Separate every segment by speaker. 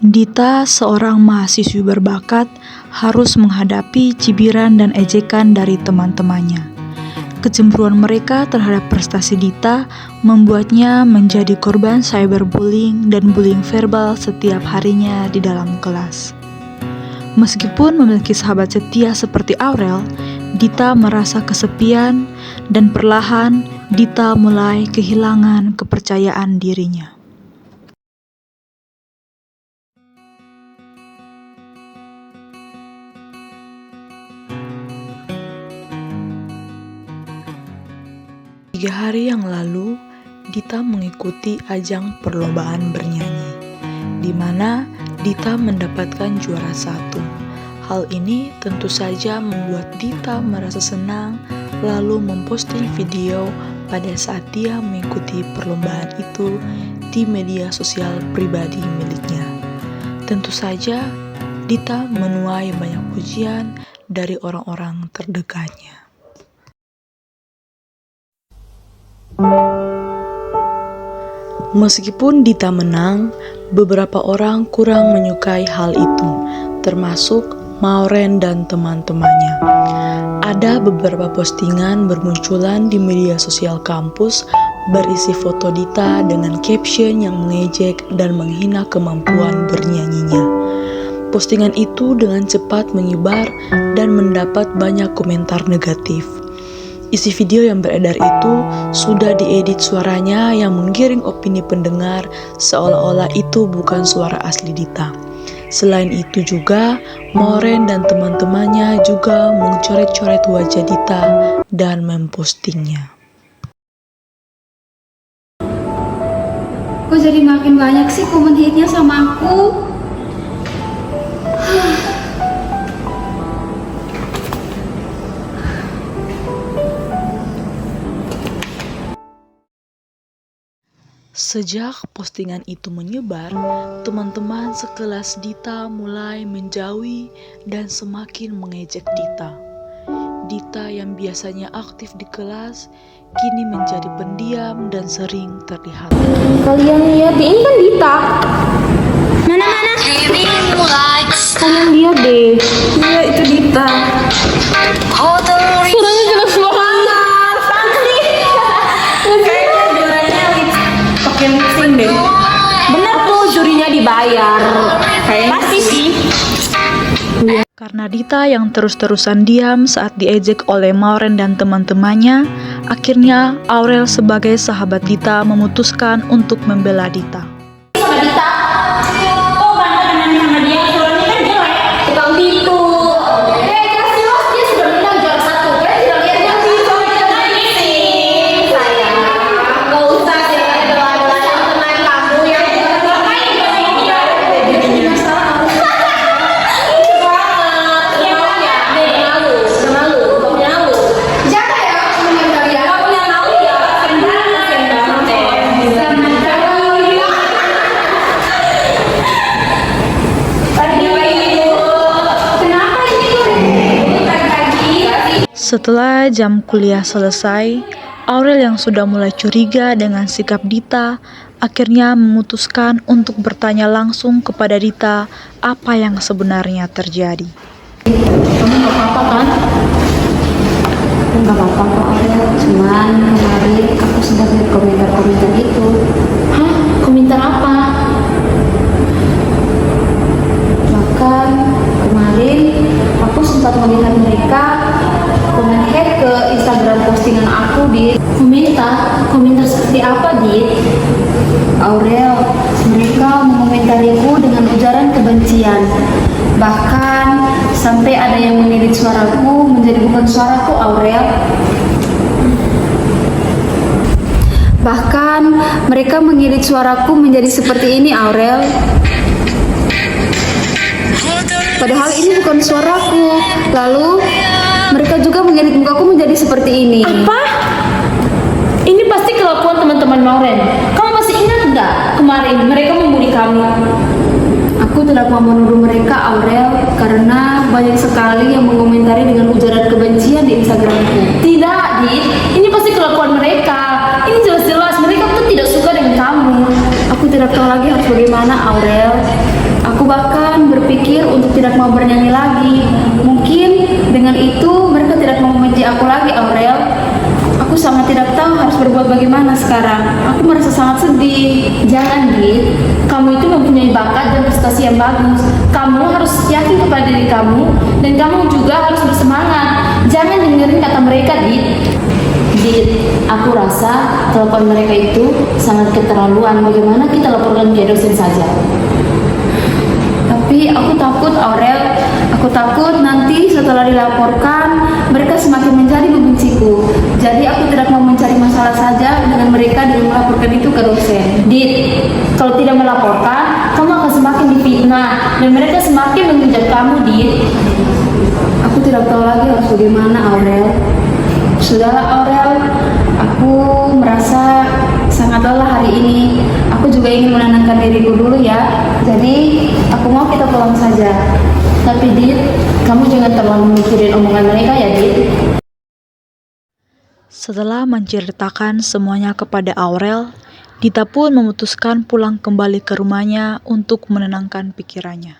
Speaker 1: Dita, seorang mahasiswi berbakat, harus menghadapi cibiran dan ejekan dari teman-temannya. Kecemburuan mereka terhadap prestasi Dita membuatnya menjadi korban cyberbullying dan bullying verbal setiap harinya di dalam kelas. Meskipun memiliki sahabat setia seperti Aurel, Dita merasa kesepian dan perlahan Dita mulai kehilangan kepercayaan dirinya. Tiga hari yang lalu, Dita mengikuti ajang perlombaan bernyanyi, di mana Dita mendapatkan juara 1. Hal ini tentu saja membuat Dita merasa senang, lalu memposting video pada saat dia mengikuti perlombaan itu di media sosial pribadi miliknya. Tentu saja, Dita menuai banyak pujian dari orang-orang terdekatnya. Meskipun Dita menang, beberapa orang kurang menyukai hal itu, termasuk Maureen dan teman-temannya. Ada beberapa postingan bermunculan di media sosial kampus berisi foto Dita dengan caption yang mengejek dan menghina kemampuan bernyanyinya. Postingan itu dengan cepat menyebar dan mendapat banyak komentar negatif. Isi video yang beredar itu sudah diedit suaranya yang menggiring opini pendengar seolah-olah itu bukan suara asli Dita. Selain itu juga, Maureen dan teman-temannya juga mencoret-coret wajah Dita dan mempostingnya.
Speaker 2: Kok jadi makin banyak sih komen hate-nya sama aku?
Speaker 1: Sejak postingan itu menyebar, teman-teman sekelas Dita mulai menjauhi dan semakin mengejek Dita. Dita yang biasanya aktif di kelas, kini menjadi pendiam dan sering terlihat.
Speaker 2: Kalian lihat, ini kan Dita. Mana? Kalian lihat deh. Iya, itu Dita. Suaranya jelas banget. Kayaknya juaranya pakai mixing deh. Bener tuh, jurinya dibayar. Pasti sih.
Speaker 1: Karena Dita yang terus-terusan diam saat diejek oleh Maureen dan teman-temannya, akhirnya Aurel sebagai sahabat Dita memutuskan untuk membela Dita.
Speaker 2: Sama Dita. Kok bangga dengan sama dia? Suaranya kan jelek. Tukang tipu. Jelas dia sudah menang juara 1. Kan tidak lihat yang sih soalnya ini sih. Sayang. Gak usah sih bela-bela teman kamu yang ngapain dia. Jadi masalah kamu.
Speaker 1: Setelah jam kuliah selesai, Aurel yang sudah mulai curiga dengan sikap Dita, akhirnya memutuskan untuk bertanya langsung kepada Dita apa yang sebenarnya terjadi.
Speaker 2: Kamu gak apa-apa kan? Gak apa-apa kok Aurel, cuman kemarin aku sempat lihat komentar-komentar itu. Hah? Komentar apa? Bahkan kemarin aku sempat melihat mereka komen hate ke Instagram postingan aku di komentar seperti apa Dit? Aurel, mereka mengomentariku dengan ujaran kebencian. Bahkan sampai ada yang mengedit suaraku menjadi bukan suaraku Aurel. Bahkan mereka mengedit suaraku menjadi seperti ini Aurel. Padahal ini bukan suaraku. Lalu mereka juga mengedit mukaku menjadi seperti ini.
Speaker 3: Apa? Ini pasti kelakuan teman-teman Maureen. Kamu masih ingat nggak kemarin mereka membuli kamu?
Speaker 2: Aku tidak mau menuduh mereka Aurel karena banyak sekali yang mengomentari dengan ujaran kebencian di Instagramku.
Speaker 3: Tidak, Dit. Ini pasti kelakuan mereka. Ini jelas-jelas mereka tuh tidak suka dengan kamu.
Speaker 2: Aku tidak tahu lagi harus bagaimana Aurel. Aku berpikir untuk tidak mau bernyanyi lagi. Mungkin dengan itu mereka tidak mau membenci aku lagi, Aurel. Aku sangat tidak tahu harus berbuat bagaimana sekarang. Aku merasa sangat sedih.
Speaker 3: Jangan, Dit. Kamu itu mempunyai bakat dan prestasi yang bagus. Kamu harus yakin kepada diri kamu dan kamu juga harus bersemangat. Jangan dengerin kata mereka, Dit. Dit, aku rasa telepon mereka itu sangat keterlaluan. Bagaimana kita laporkan dia dosen saja?
Speaker 2: Tapi aku takut, Aurel. Aku takut nanti setelah dilaporkan mereka semakin menjadi membenciku. Jadi aku tidak mau mencari masalah saja dengan mereka dengan melaporkan itu ke dosen.
Speaker 3: Dit, kalau tidak melaporkan, kamu akan semakin difitnah dan mereka semakin menghujat kamu, Dit.
Speaker 2: Aku tidak tahu lagi harus bagaimana, Aurel. Sudahlah, Aurel. Aku merasa sangat lelah hari ini. Aku juga ingin menenangkan diriku dulu ya. Jadi aku mau kita pulang saja.
Speaker 3: Tapi Dit, kamu jangan terlalu mikirin omongan mereka ya, Dit.
Speaker 1: Setelah menceritakan semuanya kepada Aurel, Dita pun memutuskan pulang kembali ke rumahnya untuk menenangkan pikirannya.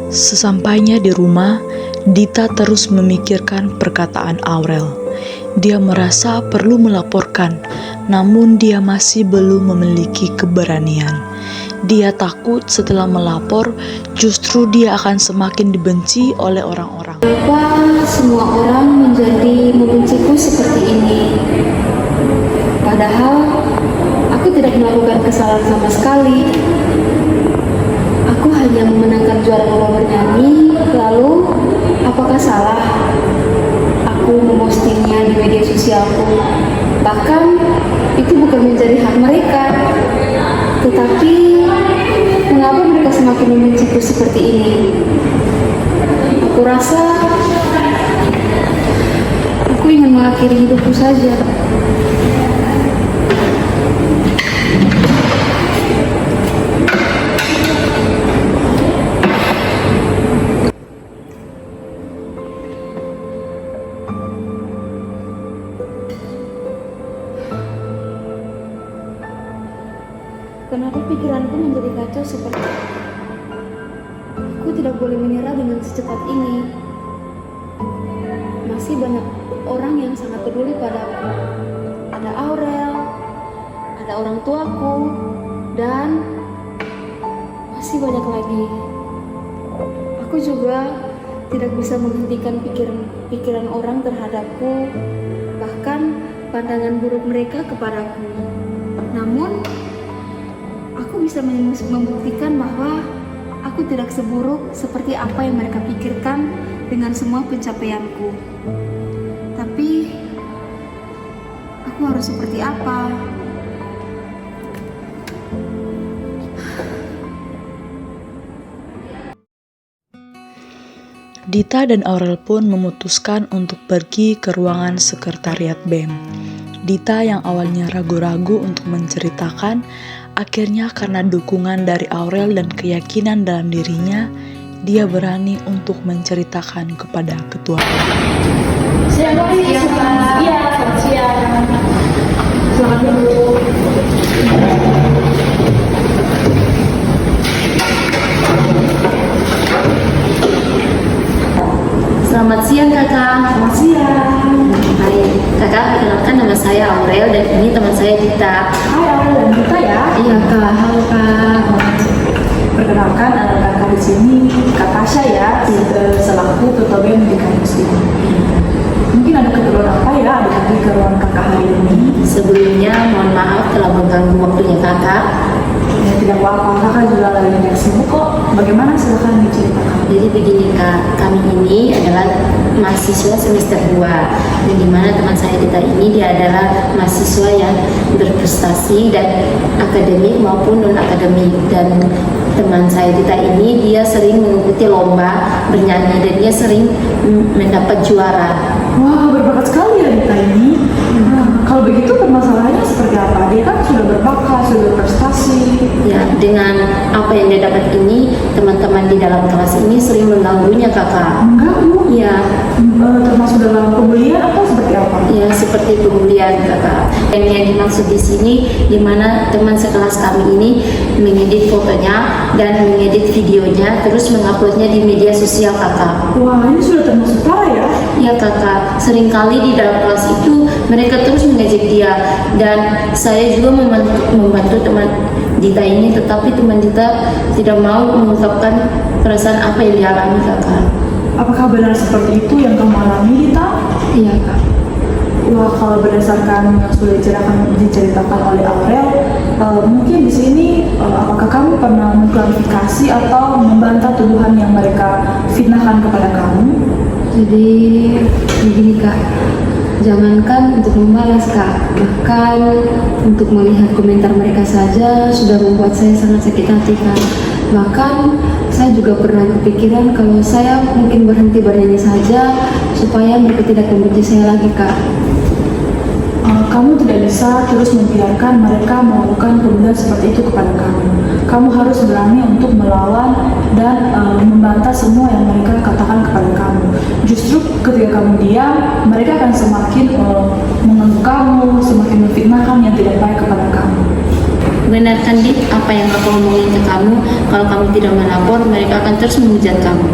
Speaker 1: Sesampainya di rumah, Dita terus memikirkan perkataan Aurel. Dia merasa perlu melaporkan, namun dia masih belum memiliki keberanian. Dia takut setelah melapor, justru dia akan semakin dibenci oleh orang-orang.
Speaker 2: Kenapa semua orang menjadi membenciku seperti ini? Padahal aku tidak melakukan kesalahan sama sekali. Aku hanya memenangkan juara lomba bernyanyi. Lalu, apakah salah aku mempostingnya di media sosialku? Bahkan itu bukan menjadi hak mereka. Tetapi mengapa mereka semakin membenciku seperti ini? Aku rasa aku ingin mengakhiri hidupku saja. Kenapa pikiranku menjadi kacau seperti ini? Aku tidak boleh menyerah dengan secepat ini. Masih banyak orang yang sangat peduli padaku. Ada Aurel, ada orang tuaku, dan masih banyak lagi. Aku juga tidak bisa menghentikan pikiran orang terhadapku, bahkan pandangan buruk mereka kepadaku. Namun, aku bisa membuktikan bahwa aku tidak seburuk seperti apa yang mereka pikirkan dengan semua pencapaianku. Tapi, aku harus seperti apa?
Speaker 1: Dita dan Aurel pun memutuskan untuk pergi ke ruangan sekretariat BEM. Dita yang awalnya ragu-ragu untuk menceritakan, akhirnya karena dukungan dari Aurel dan keyakinan dalam dirinya, dia berani untuk menceritakan kepada ketua.
Speaker 3: Selamat siang, Pak. Iya, selamat siang. Selamat dulu. Selamat siang, Kakak. Selamat siang. Baik, Kakak, perkenalkan nama saya Aurel dan ini teman saya Dita.
Speaker 4: Hai Aurel dan Dita ya.
Speaker 3: Iya, Kak. Halo, Kak.
Speaker 4: Perkenalkan kakak di sini Kak Tasya ya, selaku ketua BEM di kampus ini. Mungkin ada keperluan apa ya adik-adik ke ruang kakak hari ini?
Speaker 3: Sebelumnya, mohon maaf telah mengganggu waktunya Kakak.
Speaker 4: Ya tidak apa-apa, kakak juga lagi banyak sibuk kok. Bagaimana silakan diceritakan.
Speaker 3: Jadi begini Kak, kami ini adalah mahasiswa semester 2 dan dimana teman saya Dita ini dia adalah mahasiswa yang berprestasi dan akademik maupun non-akademik, dan teman saya Dita ini dia sering mengikuti lomba bernyanyi dan dia sering mendapat juara.
Speaker 4: Wah, berbakat sekali ya Dita ini. Nah, kalau begitu permasalahannya seperti apa? Dia kan sudah berbakat, sudah berprestasi.
Speaker 3: Ya, dengan apa yang dia dapat ini, teman-teman di dalam kelas ini sering mengganggunya Kakak.
Speaker 4: Mengganggu?
Speaker 3: Ya,
Speaker 4: Termasuk dalam pembelian atau seperti apa?
Speaker 3: ya seperti pembulian kakak. Yang dimaksud di sini di mana teman sekelas kami ini mengedit fotonya dan mengedit videonya terus menguploadnya di media sosial kakak.
Speaker 4: Wah, ini sudah termasuk parah ya.
Speaker 3: Ya kakak, seringkali di dalam kelas itu mereka terus mengejek dia dan saya juga membantu teman Dita ini, tetapi teman Dita tidak mau mengungkapkan perasaan apa yang dialami kakak.
Speaker 4: Apakah benar seperti itu yang kamu alami, Dita?
Speaker 3: Iya kak.
Speaker 4: Wah, kalau berdasarkan yang sudah diceritakan oleh Aurel, mungkin di sini apakah kamu pernah mengklarifikasi atau membantah tuduhan yang mereka fitnahkan kepada kamu?
Speaker 3: Jadi begini kak, jangankan untuk membalas kak, bahkan untuk melihat komentar mereka saja sudah membuat saya sangat sakit hati kak. Bahkan saya juga pernah kepikiran kalau saya mungkin berhenti bernyanyi saja supaya mereka tidak membenci saya lagi kak.
Speaker 4: Kamu tidak bisa terus membiarkan mereka melakukan pembulian seperti itu kepada kamu. Kamu harus berani untuk melawan dan membantah semua yang mereka katakan kepada kamu. Justru ketika kamu diam, mereka akan semakin mengganggu kamu, semakin memfitnahkan yang tidak baik kepada kamu.
Speaker 3: Benar kan Dit, apa yang aku ngomongin ke kamu, kalau kamu tidak melapor mereka akan terus menghujat kamu.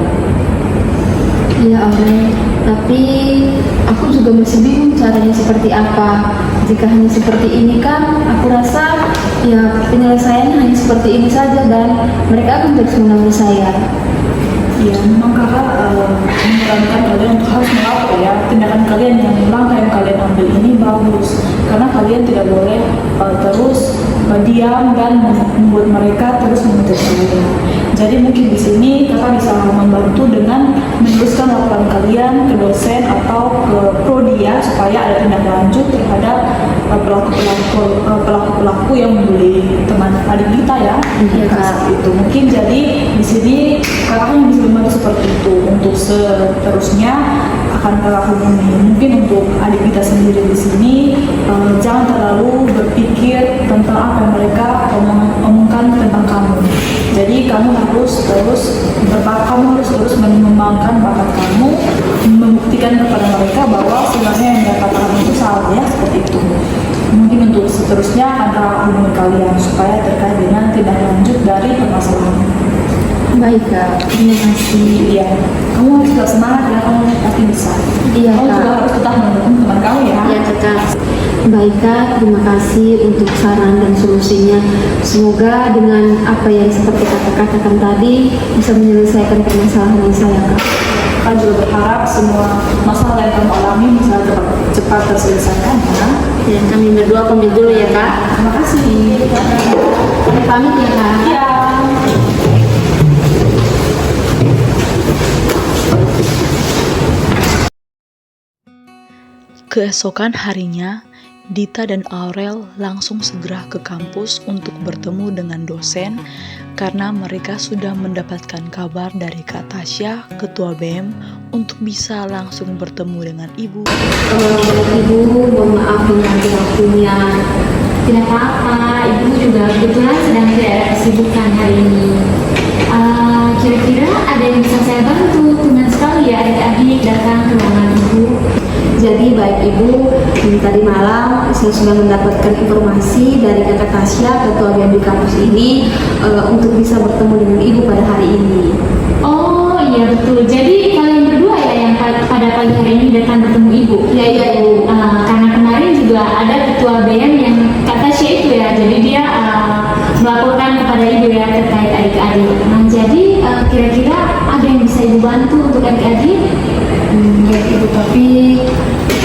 Speaker 3: Iya Aurel, tapi aku juga masih bingung caranya seperti apa. Jika hanya seperti ini kan, aku rasa ya penyelesaiannya hanya seperti ini saja dan mereka akan terus mengganggu saya.
Speaker 4: Ya, memang kakak menyarankan kalian untuk harus melapor ya. Tindakan kalian yang langkah yang kalian ambil ini bagus, karena kalian tidak boleh terus diam dan membuat mereka terus mengejar kalian. Jadi mungkin di sini kakak bisa membantu dengan menuliskan laporan kalian ke dosen atau ke prodi ya, supaya ada tindak lanjut terhadap pelaku-pelaku yang membuli teman adik kita ya.
Speaker 3: Iya, Kak.
Speaker 4: Itu mungkin jadi di sini kakak yang bisa membantu seperti itu. Untuk seterusnya akan kakak hubungi. Mungkin untuk adik kita sendiri di sini jangan terlalu berpikir tentang apa yang mereka omongkan tentang kamu. Jadi kamu harus terus mengembangkan bakat kamu, membuktikan kepada mereka bahwa sebenarnya yang mereka katakan itu salah ya, seperti itu. Mungkin untuk seterusnya antara hubungan kalian supaya terkait dengan tindak lanjut dari permasalahan.
Speaker 3: Baik kak, terima kasih.
Speaker 4: Iya, kamu harus tetap semangat ya, kamu pasti bisa.
Speaker 3: Iya,
Speaker 4: kamu
Speaker 3: Kak.
Speaker 4: juga harus tetap mendukung teman kamu ya.
Speaker 3: Ya kakak. Baik kak, terima kasih untuk saran dan solusinya. Semoga dengan apa yang seperti kakak katakan tadi bisa menyelesaikan permasalahan saya kak.
Speaker 4: Kakak juga berharap semua masalah yang kamu alami bisa cepat terselesaikan ya.
Speaker 3: Ya, kami berdua pamit dulu ya kak.
Speaker 4: Terima kasih.
Speaker 3: Kami pamit ya kak.
Speaker 4: Iya.
Speaker 1: Keesokan harinya, Dita dan Aurel langsung segera ke kampus untuk bertemu dengan dosen karena mereka sudah mendapatkan kabar dari Kak Tasya, Ketua BEM, untuk bisa langsung bertemu dengan Ibu.
Speaker 3: Ibu, mohon maaf mengganggu waktunya. Tidak apa-apa, Ibu juga kebetulan sedang tidak ada kesibukan hari ini. Kira-kira ada yang bisa saya bantu? Dengan sekali ya adik-adik datang ke ruangan Ibu. Jadi baik Ibu, tadi malam saya sudah mendapatkan informasi dari Kakak Tasya, Ketua BEM di kampus ini, untuk bisa bertemu dengan Ibu pada hari ini.
Speaker 2: Oh iya betul. Jadi kalian berdua ya yang pada pagi hari ini datang bertemu Ibu.
Speaker 3: Iya Ibu.
Speaker 2: Karena kemarin juga ada ketua BEM yang kata Tasya itu ya. Jadi dia melaporkan kepada Ibu ya terkait adik-adik. Nah jadi kira-kira ada yang bisa Ibu bantu untuk adik-adik?
Speaker 3: Ya Ibu, tapi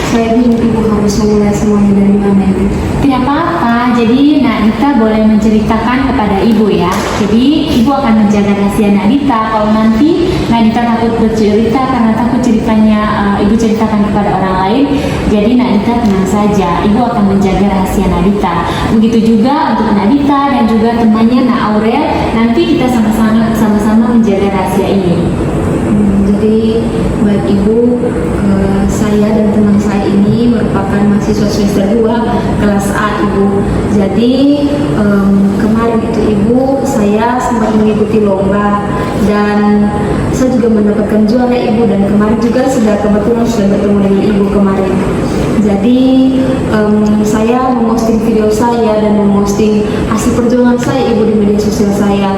Speaker 3: saya bingung Ibu harus memulai semuanya dari mana Ibu?
Speaker 2: Tidak apa-apa. Jadi Nak Dita boleh menceritakan kepada Ibu ya. Jadi Ibu akan menjaga rahasia Nak Dita. Kalau nanti Nak Dita takut bercerita karena takut ceritanya Ibu ceritakan kepada orang lain, jadi Nak Dita tenang saja. Ibu akan menjaga rahasia Nak Dita. Begitu juga untuk Nak Dita dan juga temannya Nak Aurel. Nanti kita sama-sama menjaga rahasia ini.
Speaker 3: Jadi baik Ibu, saya dan teman saya ini merupakan mahasiswa semester 2 kelas A Ibu. Jadi kemarin itu Ibu, saya sempat mengikuti lomba dan saya juga mendapatkan juara Ibu, dan kemarin juga kebetulan sudah bertemu dengan Ibu kemarin.
Speaker 2: Jadi saya memposting video saya dan memposting hasil perjuangan saya ibu di media sosial saya.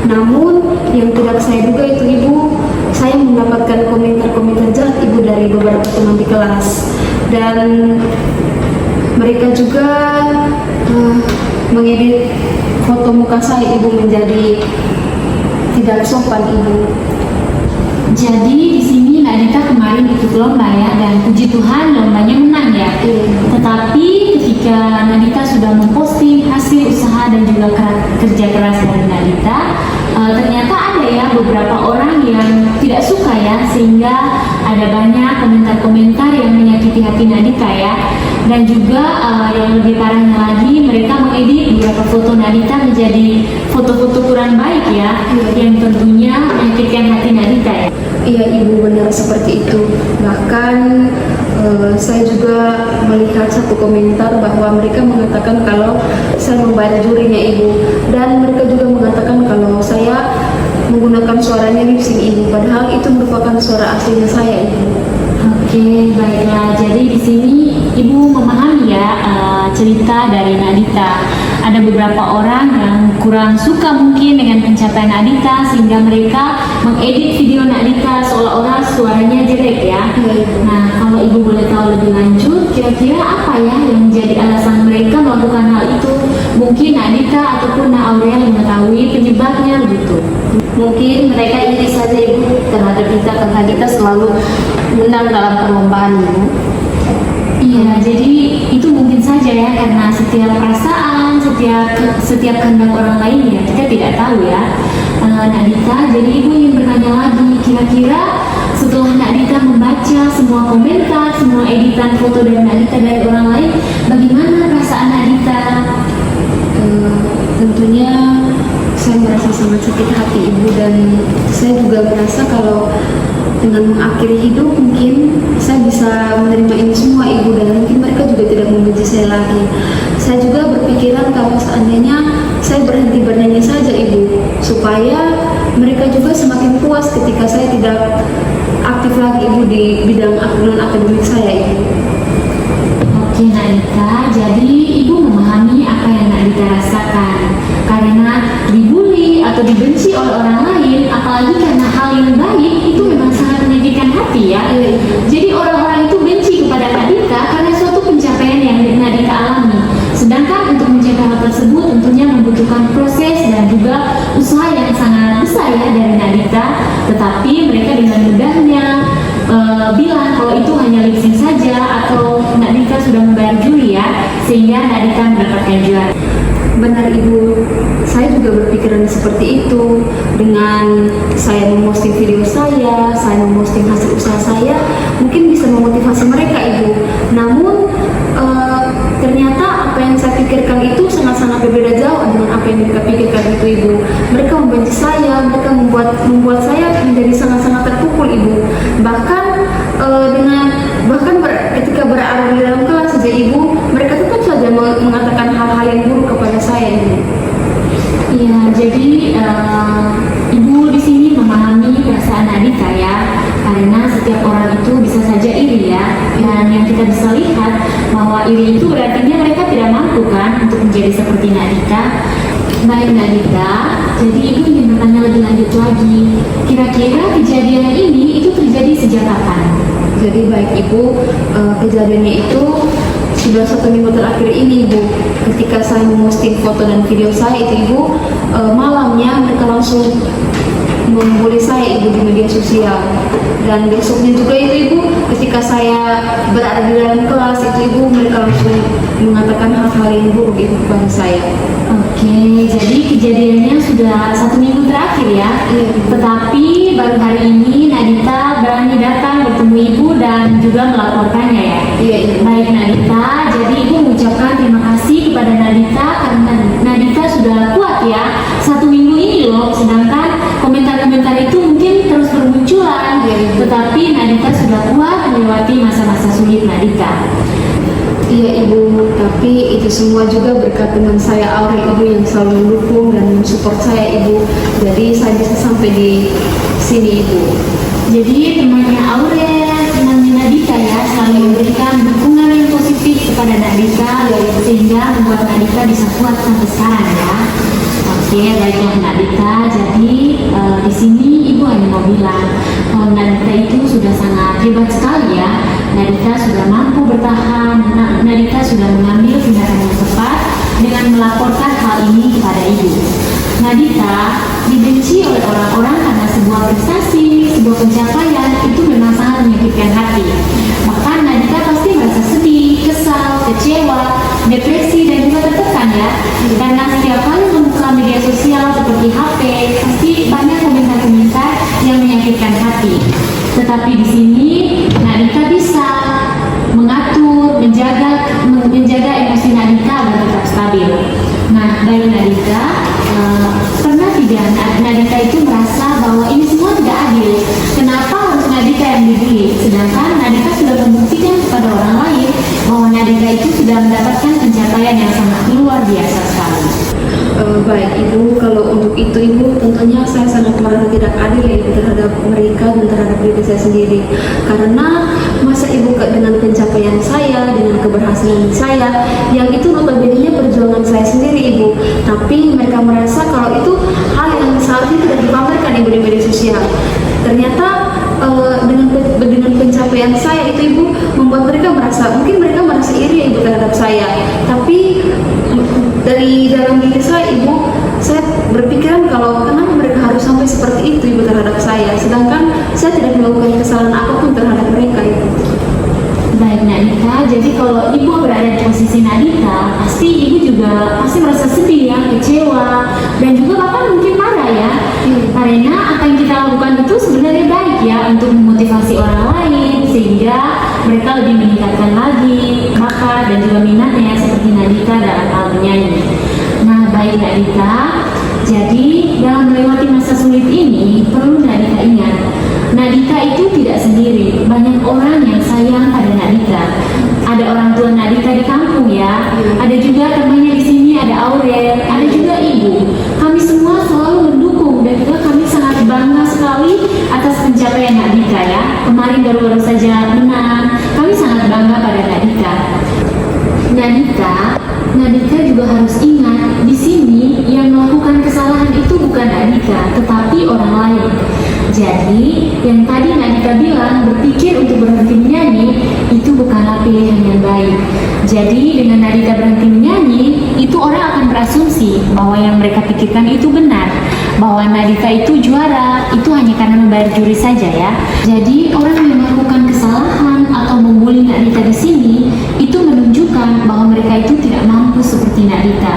Speaker 2: Namun yang tidak saya duga itu ibu, saya mendapatkan komentar-komentar jahat ibu dari beberapa teman di kelas, dan mereka juga mengedit foto muka saya ibu menjadi tidak sopan ibu.
Speaker 3: Jadi di sini Mbak Dita kemarin ikut lomba ya, dan puji Tuhan lombanya menang ya. Tetapi ketika Nadita sudah memposting hasil usaha dan juga kerja keras dari Nadita, ternyata ada ya beberapa orang yang tidak suka ya, sehingga ada banyak komentar-komentar yang menyakiti hati Nadita ya. Dan juga yang lebih parahnya lagi, mereka mengedit beberapa foto Nadita menjadi foto-foto kurang baik ya, yang tentunya menyakitkan hati Nadita ya.
Speaker 2: Iya ibu, benar seperti itu. Bahkan saya juga melihat satu komentar bahwa mereka mengatakan kalau saya membayar jurinya ibu, dan mereka juga mengatakan kalau saya menggunakan suaranya lip sync ibu, padahal itu merupakan suara aslinya saya ibu.
Speaker 3: Oke, baiklah. Jadi di sini Ibu memahami ya cerita dari Nadita. Ada beberapa orang yang kurang suka mungkin dengan pencapaian Nadita, sehingga mereka mengedit video Nadita seolah-olah suaranya jelek ya. Nah, kalau Ibu boleh tahu lebih lanjut, kira-kira apa ya yang menjadi alasan mereka melakukan hal itu? Mungkin Nadita ataupun Aurelia yang mengetahui penyebabnya gitu.
Speaker 2: Mungkin mereka iri saja ibu terhadap kita karena kita selalu menang dalam perlombaan ibu.
Speaker 3: Iya, jadi itu mungkin saja ya, karena setiap perasaan, setiap kehendak orang lain ya kita tidak tahu ya. Nadita, jadi Ibu ingin bertanya lagi, kira-kira setelah Nadita membaca semua komentar, semua editan foto dari Nadita dari orang lain, bagaimana perasaan Nadita?
Speaker 2: Tentunya saya merasa sangat sakit hati ibu, dan saya juga merasa kalau dengan mengakhiri hidup mungkin saya bisa menerima ini semua ibu, dan mungkin mereka juga tidak membenci saya lagi. Saya juga berpikiran kalau seandainya saya berhenti bernyanyi saja ibu, supaya mereka juga semakin puas ketika saya tidak aktif lagi ibu di bidang non-akademik saya ibu.
Speaker 3: Oke Nadita, jadi Ibu memahami apa yang Nadita rasakan karena dibully atau dibenci oleh orang lain, apalagi karena hal yang baik, itu memang sangat menyakitkan hati ya. Jadi orang-orang itu benci kepada Nadita karena suatu pencapaian yang Nadita alami. Sedangkan untuk mencapai hal tersebut tentunya membutuhkan proses dan juga usaha yang sangat besar ya dari Nadita. Tetapi mereka dengan mudahnya bilang kalau itu hanya lip sync saja, atau Nadita sudah membayar juri ya, sehingga Nadita mendapatkan juara.
Speaker 2: Benar ibu, saya juga berpikiran seperti itu. Dengan saya memposting video saya memposting hasil usaha saya, mungkin bisa memotivasi mereka ibu. Namun ternyata apa yang saya pikirkan itu sangat-sangat berbeda jauh dengan apa yang mereka pikirkan itu ibu. Mereka membenci saya, mereka membuat saya menjadi sangat-sangat terpukul ibu. Bahkan ketika berada di dalam kelas saja ibu, mereka tetap saja mengatakan hal-hal yang buruk kepada saya ibu.
Speaker 3: Iya, jadi Ibu di sini memahami perasaan Nadita ya, karena setiap orang itu bisa saja iri ya. Dan yang kita bisa lihat bahwa iri itu berarti mereka tidak mampu kan untuk menjadi seperti Nadita. Baik Nadita, jadi Ibu ingin bertanya lebih lanjut lagi. Kira-kira kejadian ini itu terjadi sejak kapan?
Speaker 2: Jadi baik ibu, kejadiannya itu sudah 1 minggu terakhir ini ibu. Ketika saya memposting foto dan video saya itu ibu, malamnya mereka langsung membuli saya ibu di media sosial. Dan besoknya juga itu ibu, ketika saya berada di dalam kelas itu ibu, mereka langsung mengatakan hal-hal yang buruk ibu kepada saya.
Speaker 3: Oke, jadi kejadiannya sudah 1 minggu terakhir ya. Tetapi baru hari ini Nadita berani datang bertemu Ibu dan juga melaporkannya ya.
Speaker 2: Iya.
Speaker 3: Baik Nadita, jadi Ibu mengucapkan terima kasih kepada Nadita karena Nadita sudah kuat ya 1 minggu ini loh. Sedangkan komentar-komentar itu mungkin terus bermunculan. Tetapi Nadita sudah kuat melewati masa-masa sulit Nadita.
Speaker 2: Iya ibu, tapi itu semua juga berkat teman saya Aurelia ibu yang selalu mendukung dan mensupport saya ibu. Jadi saya bisa sampai di sini ibu.
Speaker 3: Jadi temannya Aurelia, temannya Nadita ya selalu memberikan dukungan yang
Speaker 2: bertahan, Nadita sudah mengambil tindakan yang tepat dengan melaporkan hal ini kepada ibu. Nadita dibenci oleh orang-orang karena sebuah prestasi, sebuah pencapaian itu memang sangat menyakitkan hati. Bahkan Nadita pasti merasa sedih, kesal, kecewa, depresi, dan juga tertekan ya. Karena setiap kali membuka media sosial seperti HP, pasti banyak komentar-komentar yang menyakitkan hati. Tetapi di sini Nadita bisa mengatur, menjaga emosi Nadita agar tetap stabil. Nah, dari Nadita, pernah tidak Nadita itu merasa bahwa ini semua tidak adil? Kenapa harus Nadita yang dibully? Sedangkan Nadita sudah membuktikan kepada orang lain bahwa Nadita itu sudah mendapatkan pencapaian yang sangat luar biasa sekali.
Speaker 3: Baik Ibu, kalau untuk itu Ibu tentunya saya sangat merasa tidak adil ya Ibu terhadap mereka dan terhadap diri saya sendiri. Karena masa Ibu dengan pencapaian saya, dengan keberhasilan saya, yang itu notabene perjuangan saya sendiri Ibu, tapi mereka merasa kalau itu hal yang seharusnya tidak dipamerkan Ibu di media sosial. Ternyata dengan pencapaian saya itu Ibu membuat mereka merasa, mungkin mereka merasa iri Ibu terhadap saya, tapi dari dalam diri saya Ibu, saya berpikiran kalau kenapa mereka harus sampai seperti itu Ibu terhadap saya, sedangkan saya tidak melakukan kesalahan apapun terhadap mereka Ibu.
Speaker 2: Baik Nadita, jadi kalau ibu berada di posisi Nadita, pasti ibu juga pasti merasa sedih ya, kecewa, dan juga bahkan mungkin marah ya. Karena apa yang kita lakukan itu sebenarnya baik ya untuk memotivasi orang lain sehingga mereka lebih meningkatkan lagi bakat dan juga minatnya seperti Nadita dalam hal menyanyi. Nah, baik Nadita, jadi dalam melewati masa sulit ini perlu Nadita ingat, Nadita itu tidak sendiri. Banyak orang yang sayang pada Nadita. Ada orang tua Nadita di kampung ya. Ada juga temannya di sini, ada Aurel, ada juga ibu. Kami semua selalu mendukung dan juga kami sangat bangga sekali atas pencapaian Nadita ya. Kemarin baru saja menang. Kami sangat bangga pada Nadita. Nadita juga harus ingat di sini yang melakukan kesalahan itu bukan Nadita, tetapi orang lain. Jadi, yang tadi Nadita bilang berpikir untuk berhenti menyanyi itu bukanlah pilihan yang baik. Jadi, dengan Nadita berhenti menyanyi, itu orang akan berasumsi bahwa yang mereka pikirkan itu benar, bahwa Nadita itu juara, itu hanya karena membayar juri saja ya. Jadi, orang yang melakukan kesalahan atau membuli Nadita di sini itu menunjukkan bahwa mereka itu tidak mampu seperti Nadita.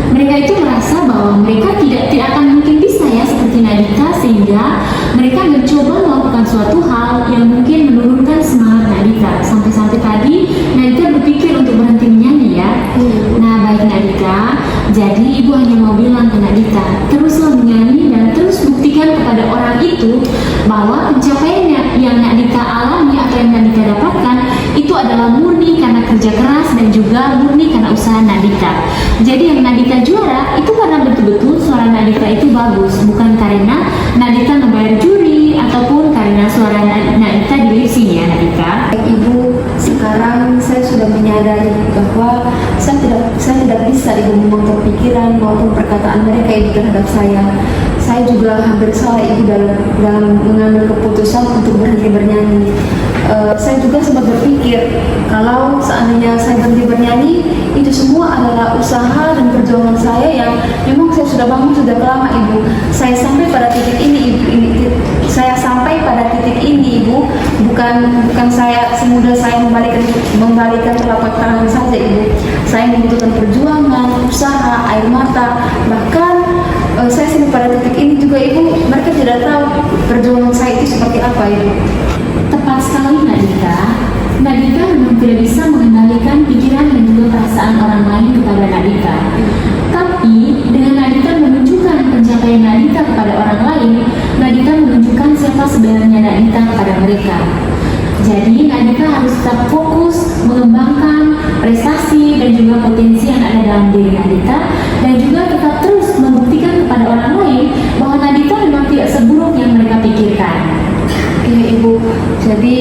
Speaker 2: Mereka itu merasa bahwa mereka tidak akan mungkin bisa ya seperti Nadita, sehingga mereka mencoba melakukan suatu hal yang mungkin menurunkan semangat Nadita. Sampai-sampai tadi Nadita berpikir untuk berhenti menyanyi ya. Nah, baik Nadita, jadi ibu hanya mau bilang ke Nadita, teruslah menyanyi dan terus buktikan kepada orang itu bahwa pencapaian yang Nadita alami atau yang Nadita dapatkan itu adalah murni karena kerja keras dan juga murni karena usaha Nadita. Jadi yang Nadita juara itu karena betul-betul suara Nadita itu bagus, bukan karena Nadita membayar juri ataupun karena suara Nadita di lip sync ya Nadita.
Speaker 3: Ibu, sekarang saya sudah menyadari bahwa saya tidak bisa Ibu mengontrol pikiran maupun perkataan mereka Ibu terhadap saya. Saya juga hampir salah Ibu dalam mengambil keputusan untuk berhenti bernyanyi. Saya juga sempat berpikir kalau seandainya saya berhenti bernyanyi, itu semua adalah usaha dan perjuangan saya yang memang saya sudah bangun sudah lama Ibu. Saya sampai pada titik ini Ibu, bukan saya semudah saya membalikan telapak tangan saja Ibu. Saya membutuhkan perjuangan, usaha, air mata, bahkan saya sampai pada titik ini juga Ibu, mereka tidak tahu perjuangan saya itu seperti apa Ibu.
Speaker 2: Tepat sekali Nadita. Nadita memang tidak bisa mengendalikan pikiran dan juga perasaan orang lain kepada Nadita. Tapi dengan Nadita menunjukkan pencapaian Nadita kepada orang lain, Nadita menunjukkan siapa sebenarnya Nadita kepada mereka. Jadi Nadita harus tetap fokus mengembangkan prestasi dan juga potensi yang ada dalam diri Nadita, dan juga tetap terus membuktikan kepada orang lain bahwa Nadita memang tidak seburuk yang mereka pikirkan.
Speaker 3: Iya Ibu, jadi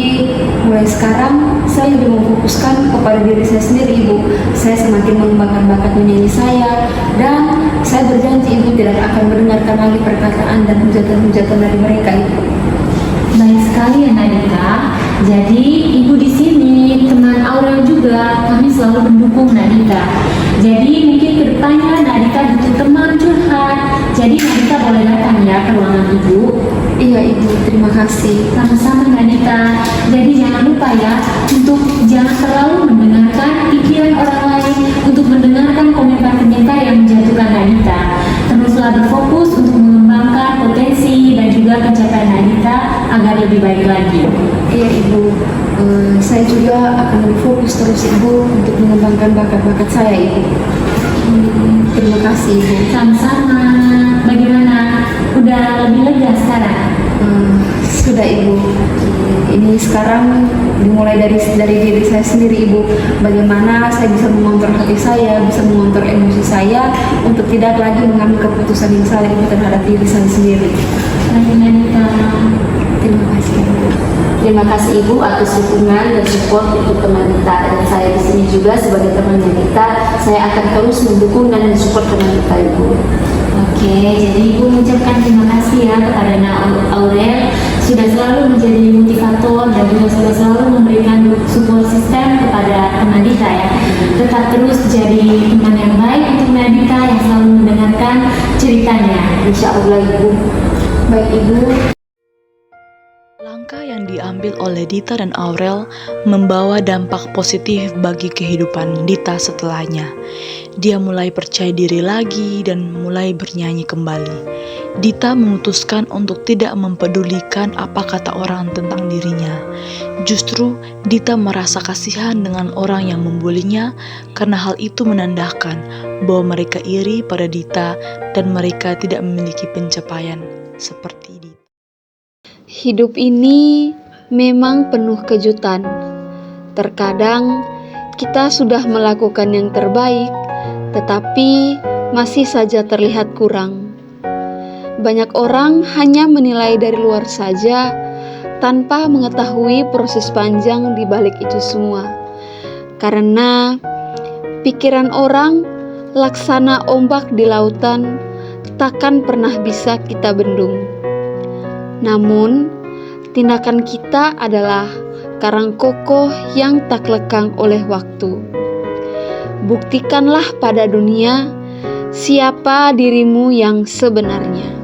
Speaker 3: mulai sekarang saya lebih memfokuskan kepada diri saya sendiri Ibu. Saya semakin mengembangkan bakat menyanyi saya, dan saya berjanji Ibu tidak akan mendengarkan lagi perkataan dan hujatan-hujatan dari mereka Ibu.
Speaker 2: Baik sekali ya Nadita. Jadi ibu di sini, teman Aurel selalu mendukung Nadita. Jadi mungkin kedepannya Nadita butuh teman curhat. Jadi Nadita boleh datang ya ke ruangan ibu.
Speaker 3: Iya Ibu, terima kasih.
Speaker 2: Sama-sama Nadita. Jadi jangan lupa ya untuk jangan terlalu mendengarkan pikiran orang lain, untuk mendengarkan komentar-komentar yang menjatuhkan Nadita. Teruslah berfokus untuk mengembangkan potensi dan juga pencapaian Nadita agar lebih baik lagi.
Speaker 3: Iya Ibu, saya juga akan lebih fokus terus Ibu untuk mengembangkan bakat-bakat saya Ibu. Terima kasih Ibu.
Speaker 2: Sama-sama. Bagaimana? Udah lebih lega sekarang?
Speaker 3: Sudah Ibu. Ini sekarang dimulai dari diri saya sendiri Ibu. Bagaimana saya bisa mengontrol hati saya, bisa mengontrol emosi saya untuk tidak lagi mengambil keputusan yang salah terhadap diri saya sendiri.
Speaker 2: Baik Nadita.
Speaker 3: Terima kasih Ibu.
Speaker 5: Terima kasih Ibu atas dukungan dan support untuk teman kita, dan saya di sini juga sebagai temannya kita, saya akan terus mendukung dan mensupport teman kita Ibu.
Speaker 2: Oke, jadi Ibu mengucapkan terima kasih ya kepada Aurel sudah selalu menjadi motivator dan juga sudah selalu memberikan support system kepada teman Nadita ya. Tetap terus jadi teman yang baik untuk Nadita yang selalu mendengarkan ceritanya.
Speaker 5: Insya Allah Ibu.
Speaker 3: Baik Ibu.
Speaker 1: Langkah yang diambil oleh Dita dan Aurel membawa dampak positif bagi kehidupan Dita setelahnya. Dia mulai percaya diri lagi dan mulai bernyanyi kembali. Dita memutuskan untuk tidak mempedulikan apa kata orang tentang dirinya. Justru Dita merasa kasihan dengan orang yang membulinya karena hal itu menandakan bahwa mereka iri pada Dita dan mereka tidak memiliki pencapaian seperti Dita.
Speaker 6: Hidup ini memang penuh kejutan. Terkadang kita sudah melakukan yang terbaik, tetapi masih saja terlihat kurang. Banyak orang hanya menilai dari luar saja, tanpa mengetahui proses panjang di balik itu semua. Karena pikiran orang laksana ombak di lautan, takkan pernah bisa kita bendung. Namun, tindakan kita adalah karang kokoh yang tak lekang oleh waktu. Buktikanlah pada dunia siapa dirimu yang sebenarnya.